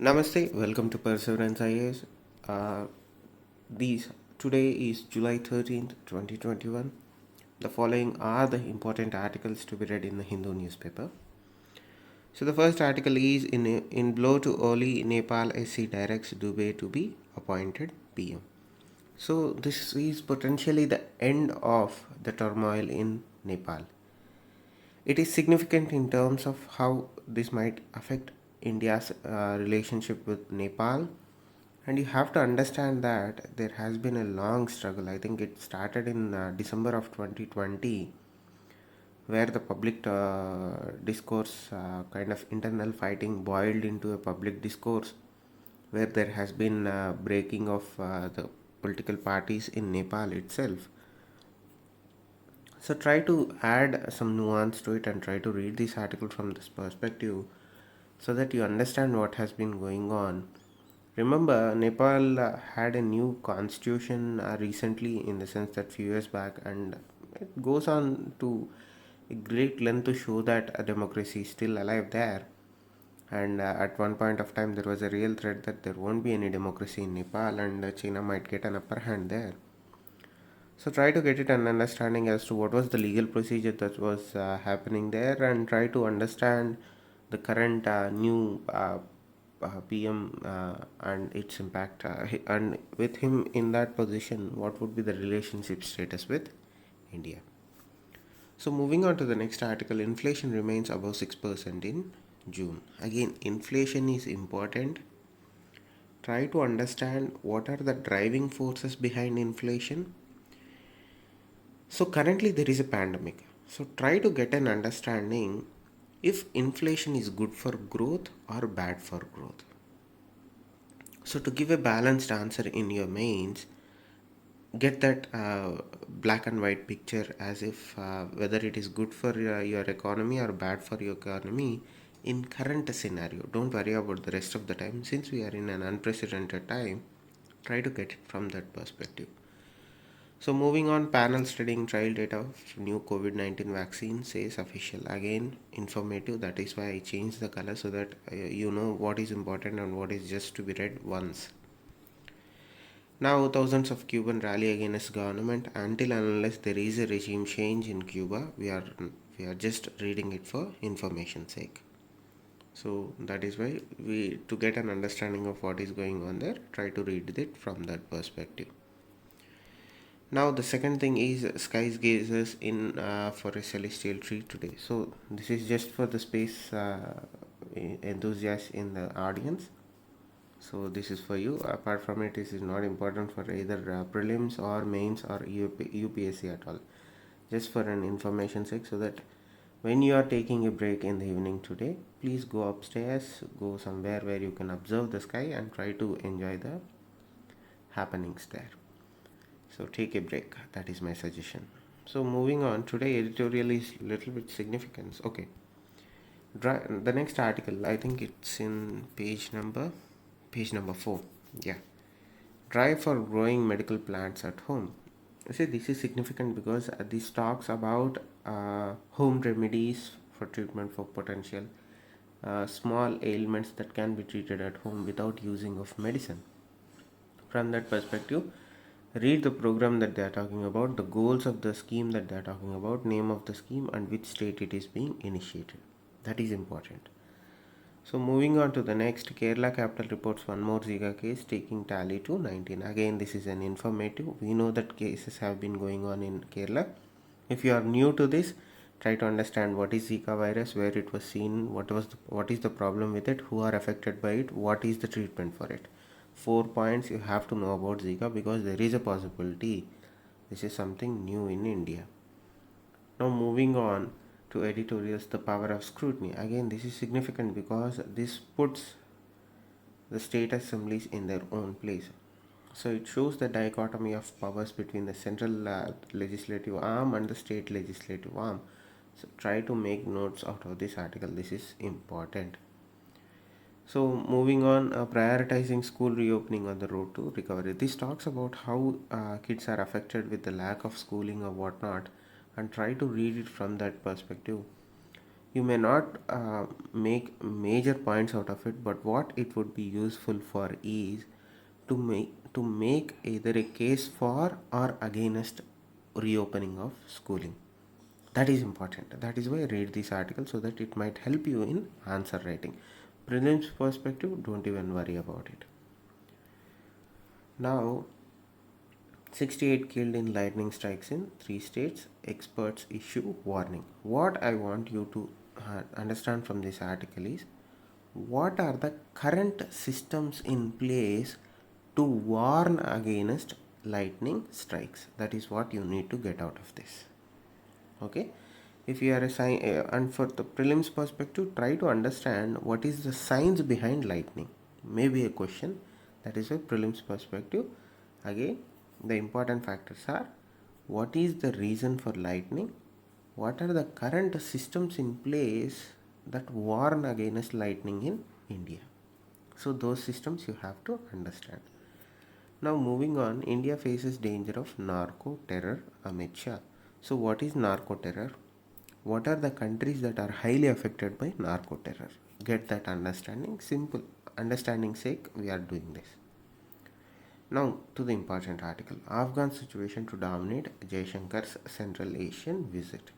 Namaste, welcome to Perseverance IAS. Uh, these Today is July 13th, 2021. The following are the important articles to be read in the Hindu newspaper. So the first article is in blow to Oli, Nepal SC directs Dubey to be appointed PM. So this is potentially the end of the turmoil in Nepal. It is significant in terms of how this might affect India's relationship with Nepal. And you have to understand that there has been a long struggle. I think it started in December of 2020, where the public discourse, kind of internal fighting, boiled into a public discourse, where there has been breaking of the political parties in Nepal itself. So try to add some nuance to it and try to read this article from this perspective so that you understand what has been going on. Remember, Nepal had a new constitution recently, in the sense that few years back, and it goes on to a great length to show that a democracy is still alive there. And at one point of time, there was a real threat that there won't be any democracy in Nepal, and China might get an upper hand there. So try to get it an understanding as to what was the legal procedure that was happening there, and try to understand the current new PM and its impact. And with him in that position, what would be the relationship status with India? So moving on to the next article, inflation remains above 6% in June. Again, inflation is important. Try to understand what are the driving forces behind inflation. So currently there is a pandemic. So try to get an understanding if inflation is good for growth or bad for growth. So to give a balanced answer in your mains, get that black and white picture, as if whether it is good for your economy or bad for your economy in current scenario. Don't worry about the rest of the time, since we are in an unprecedented time. Try to get it from that perspective. So moving on, panel studying trial data of new COVID-19 vaccine, says official. Again, informative. That is why I changed the color, so that you know what is important and what is just to be read once. Now thousands of Cuban rally against government until and unless there is a regime change in Cuba. We are just reading it for information's sake. So that is why we, to get an understanding of what is going on there, try to read it from that perspective. Now the second thing is skies gazers in for a celestial treat today. So this is just for the space enthusiasts in the audience. So this is for you. Apart from it, this is not important for either prelims or mains or UPSC at all. Just for an information sake, so that when you are taking a break in the evening today, please go upstairs, go somewhere where you can observe the sky and try to enjoy the happenings there. So take a break. That is my suggestion. So moving on, today editorial is little bit significance. Okay. The next article, I think it's in page number 4. Yeah. Drive for growing medical plants at home. See, this is significant because this talks about home remedies for treatment for potential small ailments that can be treated at home without using of medicine. From that perspective, read the program that they are talking about, the goals of the scheme that they are talking about, name of the scheme, and which state it is being initiated. That is important. So moving on to the next, Kerala capital reports one more Zika case, taking tally to 19. Again, this is an informative. We know that cases have been going on in Kerala. If you are new to this, try to understand what is Zika virus, where it was seen, what is the problem with it, who are affected by it, what is the treatment for it. 4 points you have to know about Zika, because there is a possibility this is something new in India. Now moving on to editorials, the power of scrutiny. Again, this is significant because this puts the state assemblies in their own place. So it shows the dichotomy of powers between the central legislative arm and the state legislative arm. So try to make notes out of this article. This is important. So moving on, prioritizing school reopening on the road to recovery. This talks about how kids are affected with the lack of schooling or whatnot, and try to read it from that perspective. You may not make major points out of it, but what it would be useful for is to make either a case for or against reopening of schooling. That is important. That is why I read this article, so that it might help you in answer writing. Prelims perspective, don't even worry about it. Now, 68 killed in lightning strikes in 3 states. Experts issue warning. What I want you to understand from this article is, what are the current systems in place to warn against lightning strikes? That is what you need to get out of this. Okay, if you are and for the prelims perspective, try to understand what is the science behind lightning. Maybe a question. That is a prelims perspective. Again, the important factors are, what is the reason for lightning, what are the current systems in place that warn against lightning in India. So those systems you have to understand. Now moving on, India faces danger of narco terror, Amit Shah. So what is narco terror? What are the countries that are highly affected by narco terror? Get that understanding. Simple understanding sake, we are doing this. Now to the important article. Afghan situation to dominate Jaishankar's Central Asian visit.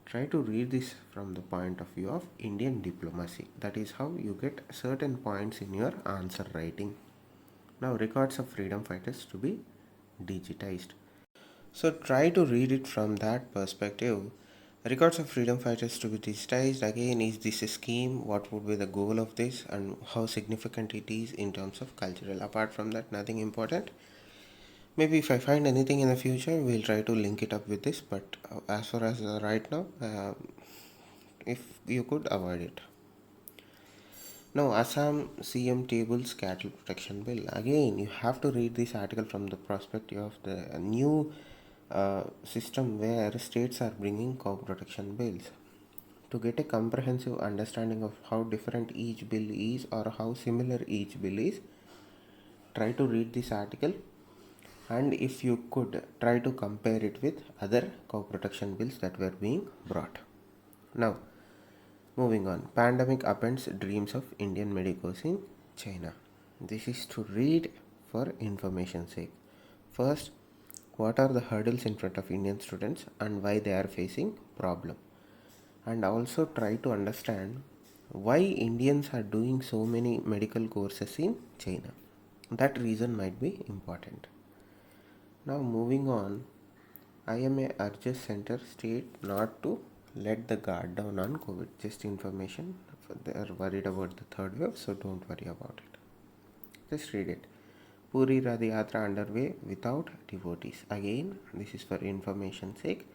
Try to read this from the point of view of Indian diplomacy. That is how you get certain points in your answer writing. Now, records of freedom fighters to be digitized. So, try to read it from that perspective. Records of freedom fighters to be digitized. Again, is this a scheme? What would be the goal of this, and how significant it is in terms of cultural? Apart from that, nothing important. Maybe if I find anything in the future, we'll try to link it up with this. But as far as right now, if you could avoid it. Now, Assam CM tables cattle protection bill. Again, you have to read this article from the perspective of the new system where states are bringing cow protection bills. To get a comprehensive understanding of how different each bill is or how similar each bill is, try to read this article, and if you could, try to compare it with other cow protection bills that were being brought. Now, moving on, pandemic upends dreams of Indian medicos in China. This is to read for information sake. First, what are the hurdles in front of Indian students and why they are facing problem? And also try to understand why Indians are doing so many medical courses in China. That reason might be important. Now moving on, IMA urges center state not to let the guard down on COVID. Just information. They are worried about the third wave, so don't worry about it. Just read it. Puri Radha Yatra underway without devotees. Again, this is for information sake.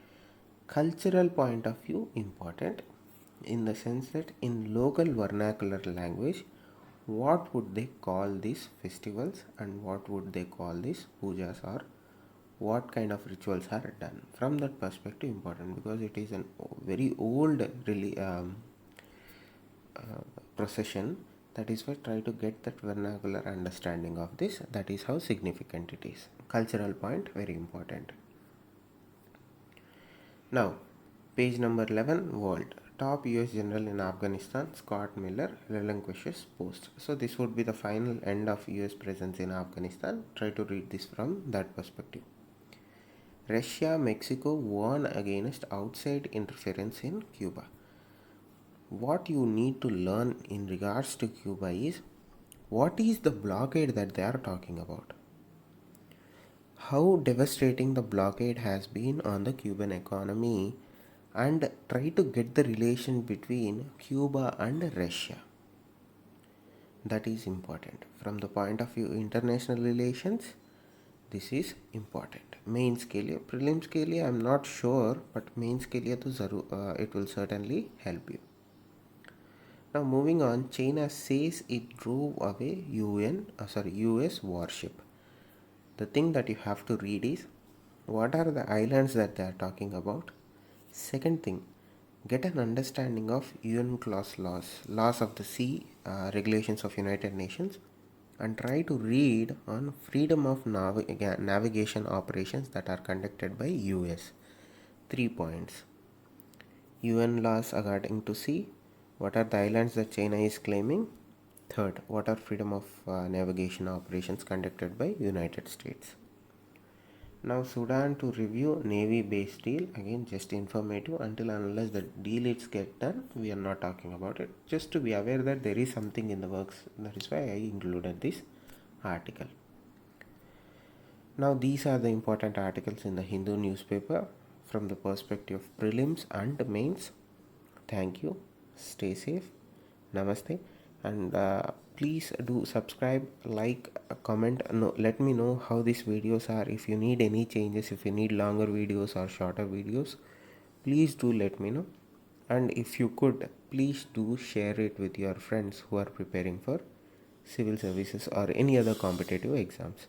Cultural point of view important, in the sense that in local vernacular language, what would they call these festivals and what would they call these pujas, or what kind of rituals are done. From that perspective important, because it is a very old really procession. That is why try to get that vernacular understanding of this. That is how significant it is. Cultural point very important. Now, page number 11, World. Top US General in Afghanistan, Scott Miller, relinquishes post. So, this would be the final end of US presence in Afghanistan. Try to read this from that perspective. Russia, Mexico warn against outside interference in Cuba. What you need to learn in regards to Cuba is, what is the blockade that they are talking about? How devastating the blockade has been on the Cuban economy, and try to get the relation between Cuba and Russia. That is important. From the point of view international relations, this is important. Mains के लिए, prelims के लिए I'm not sure, but mains के लिए तो it will certainly help you. Now moving on, China says it drove away US warship. The thing that you have to read is, what are the islands that they are talking about. Second thing, get an understanding of UNCLOS laws of the sea, regulations of United Nations, and try to read on freedom of navigation operations that are conducted by US. 3 points. UN laws according to C. What are the islands that China is claiming? Third, what are freedom of navigation operations conducted by United States? Now Sudan to review Navy base deal. Again, just informative. Until and unless the deal is get done, we are not talking about it. Just to be aware that there is something in the works. That is why I included this article. Now these are the important articles in the Hindu newspaper from the perspective of prelims and mains. Thank you. Stay safe. Namaste. And please do subscribe, like, comment. No, let me know how these videos are. If you need any changes, if you need longer videos or shorter videos, please do let me know. And if you could, please do share it with your friends who are preparing for civil services or any other competitive exams.